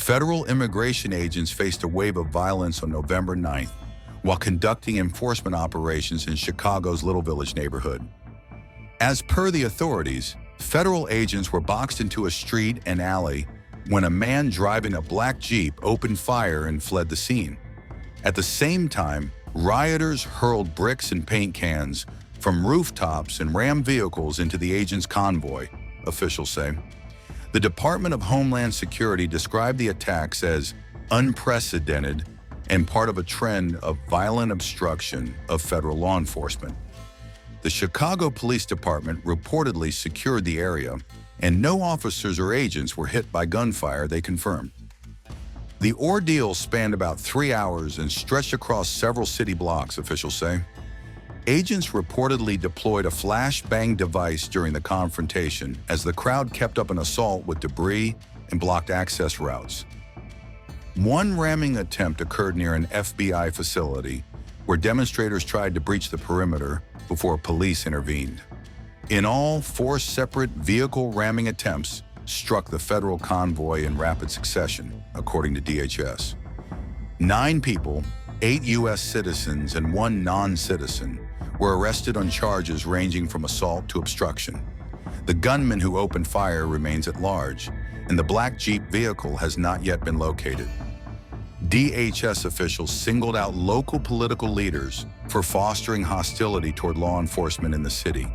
federal immigration agents faced a wave of violence on November 9th while conducting enforcement operations in Chicago's Little Village neighborhood. As per the authorities, federal agents were boxed into a street and alley when a man driving a black Jeep opened fire and fled the scene. At the same time, rioters hurled bricks and paint cans from rooftops and rammed vehicles into the agents' convoy, officials say. The Department of Homeland Security described the attacks as unprecedented and part of a trend of violent obstruction of federal law enforcement. The Chicago Police Department reportedly secured the area, and no officers or agents were hit by gunfire, they confirmed. The ordeal spanned about 3 hours and stretched across several city blocks, officials say. Agents reportedly deployed a flashbang device during the confrontation as the crowd kept up an assault with debris and blocked access routes. One ramming attempt occurred near an FBI facility where demonstrators tried to breach the perimeter before police intervened. In all, 4 separate vehicle ramming attempts struck the federal convoy in rapid succession, according to DHS. 9 people, 8 U.S. citizens and 1 non-citizen, were arrested on charges ranging from assault to obstruction. The gunman who opened fire remains at large, and the black Jeep vehicle has not yet been located. DHS officials singled out local political leaders for fostering hostility toward law enforcement in the city.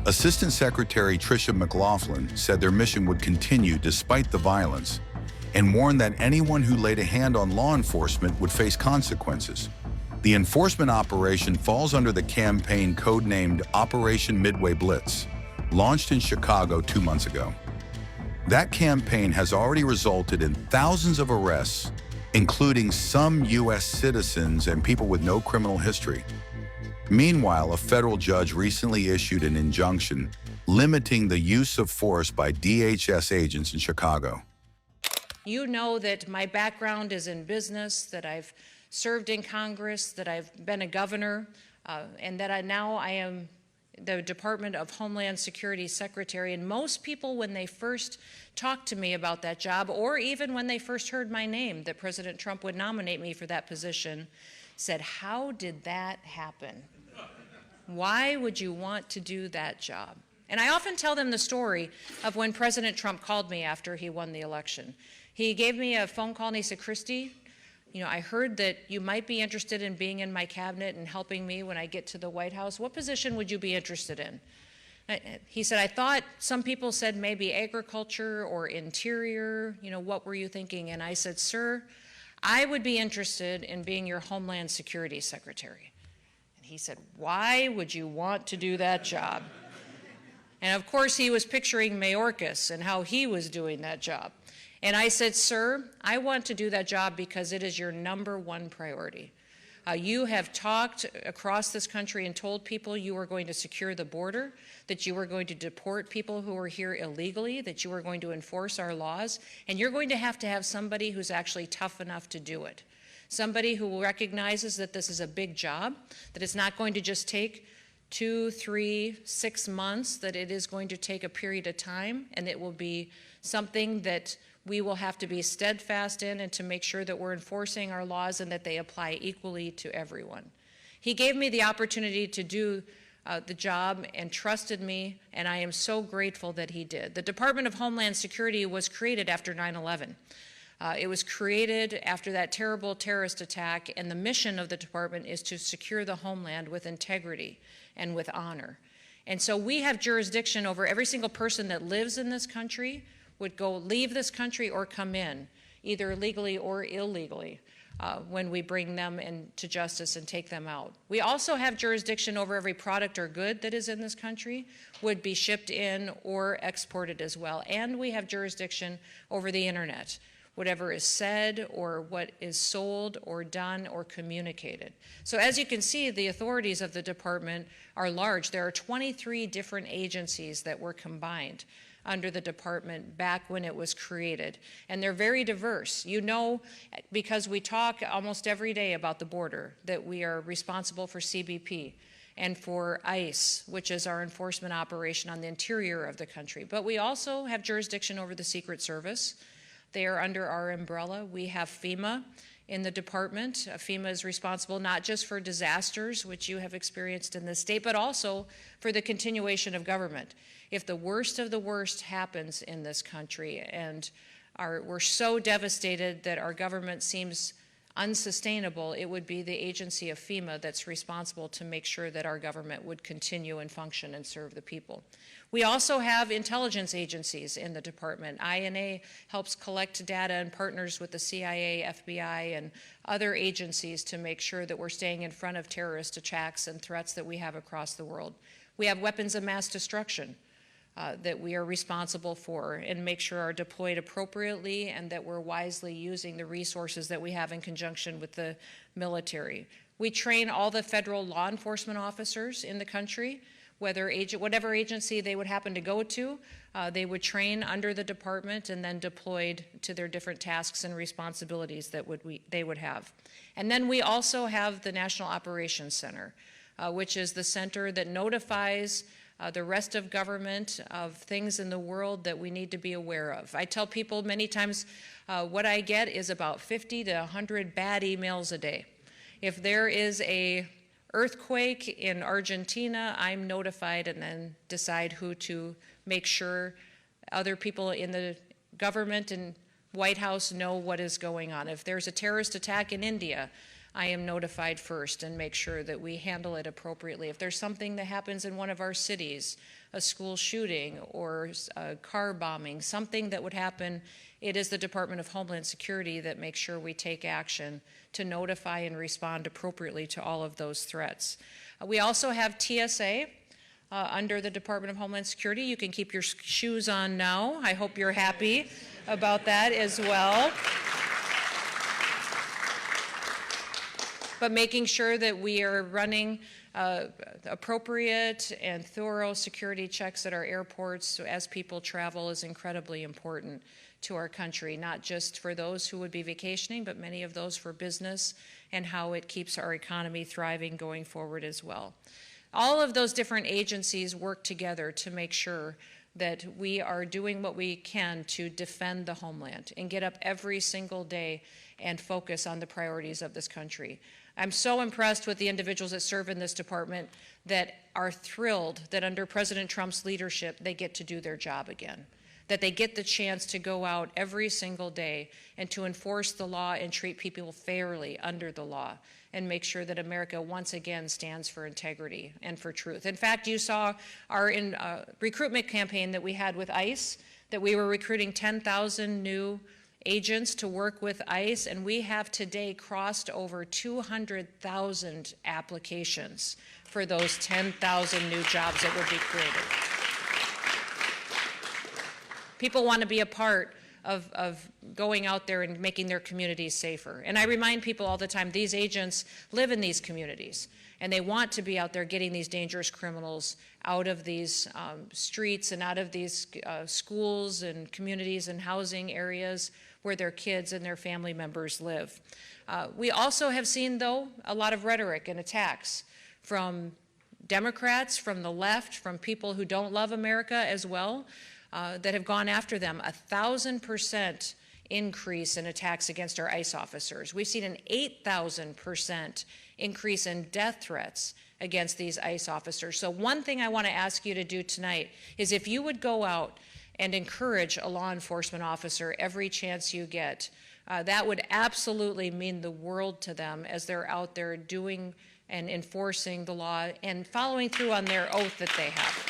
Assistant Secretary Tricia McLaughlin said their mission would continue despite the violence and warned that anyone who laid a hand on law enforcement would face consequences. The enforcement operation falls under the campaign codenamed Operation Midway Blitz, launched in Chicago 2 months ago. That campaign has already resulted in thousands of arrests, including some U.S. citizens and people with no criminal history. Meanwhile, a federal judge recently issued an injunction limiting the use of force by DHS agents in Chicago. You know that my background is in business, that I've served in Congress, that I've been a governor, and that I am the Department of Homeland Security Secretary. And most people, when they first talked to me about that job, or even when they first heard my name, that President Trump would nominate me for that position, said, "How did that happen? Why would you want to do that job?" And I often tell them the story of when President Trump called me after he won the election. He gave me a phone call and he said, "Christy, I heard that you might be interested in being in my cabinet and helping me when I get to the White House. What position would you be interested in?" He said, "I thought some people said maybe agriculture or interior. What were you thinking?" And I said, "Sir, I would be interested in being your Homeland Security Secretary." And he said, "Why would you want to do that job?" And of course, he was picturing Mayorkas and how he was doing that job. And I said, "Sir, I want to do that job because it is your #1 priority. You have talked across this country and told people you were going to secure the border, that you were going to deport people who are here illegally, that you were going to enforce our laws, and you're going to have somebody who's actually tough enough to do it. Somebody who recognizes that this is a big job, that it's not going to just take 2, 3, 6 months, that it is going to take a period of time, and it will be something that we will have to be steadfast in and to make sure that we're enforcing our laws and that they apply equally to everyone." He gave me the opportunity to do the job and trusted me, and I am so grateful that he did. The Department of Homeland Security was created after 9/11. It was created after that terrible terrorist attack, and the mission of the department is to secure the homeland with integrity and with honor. And so we have jurisdiction over every single person that lives in this country, would leave this country or come in, either legally or illegally, when we bring them into justice and take them out. We also have jurisdiction over every product or good that is in this country, would be shipped in or exported as well. And we have jurisdiction over the internet, whatever is said or what is sold or done or communicated. So as you can see, the authorities of the department are large. There are 23 different agencies that were combined. under the department back when it was created. And they're very diverse. You know, because we talk almost every day about the border, that we are responsible for CBP and for ICE, which is our enforcement operation on the interior of the country. But we also have jurisdiction over the Secret Service. They are under our umbrella. We have FEMA in the department. FEMA is responsible not just for disasters, which you have experienced in this state, but also for the continuation of government. If the worst of the worst happens in this country and we're so devastated that our government seems unsustainable, it would be the agency of FEMA that's responsible to make sure that our government would continue and function and serve the people. We also have intelligence agencies in the department. INA helps collect data and partners with the CIA, FBI, and other agencies to make sure that we're staying in front of terrorist attacks and threats that we have across the world. We have weapons of mass destruction that we are responsible for and make sure are deployed appropriately and that we're wisely using the resources that we have in conjunction with the military. We train all the federal law enforcement officers in the country, whatever agency they would happen to go to, they would train under the department and then deployed to their different tasks and responsibilities that they would have. And then we also have the National Operations Center, which is the center that notifies the rest of government of things in the world that we need to be aware of. I tell people many times what I get is about 50 to 100 bad emails a day. If there is a earthquake in Argentina, I'm notified and then decide who to make sure other people in the government and White House know what is going on. If there's a terrorist attack in India, I am notified first and make sure that we handle it appropriately. If there's something that happens in one of our cities, a school shooting or a car bombing, something that would happen, it is the Department of Homeland Security that makes sure we take action to notify and respond appropriately to all of those threats. We also have TSA under the Department of Homeland Security. You can keep your shoes on now. I hope you're happy about that as well. But making sure that we are running appropriate and thorough security checks at our airports as people travel is incredibly important to our country, not just for those who would be vacationing, but many of those for business and how it keeps our economy thriving going forward as well. All of those different agencies work together to make sure that we are doing what we can to defend the homeland and get up every single day and focus on the priorities of this country. I'm so impressed with the individuals that serve in this department that are thrilled that under President Trump's leadership, they get to do their job again, that they get the chance to go out every single day and to enforce the law and treat people fairly under the law and make sure that America once again stands for integrity and for truth. In fact, you saw our recruitment campaign that we had with ICE, that we were recruiting 10,000 new agents to work with ICE, and we have today crossed over 200,000 applications for those 10,000 new jobs that would be created. People want to be a part of going out there and making their communities safer. And I remind people all the time, these agents live in these communities, and they want to be out there getting these dangerous criminals out of these streets and out of these schools and communities and housing areas where their kids and their family members live. We also have seen, though, a lot of rhetoric and attacks from Democrats, from the left, from people who don't love America as well, that have gone after them. 1,000% increase in attacks against our ICE officers. We've seen an 8,000% increase in death threats against these ICE officers. So one thing I want to ask you to do tonight is if you would go out and encourage a law enforcement officer every chance you get, that would absolutely mean the world to them as they're out there doing and enforcing the law and following through on their oath that they have.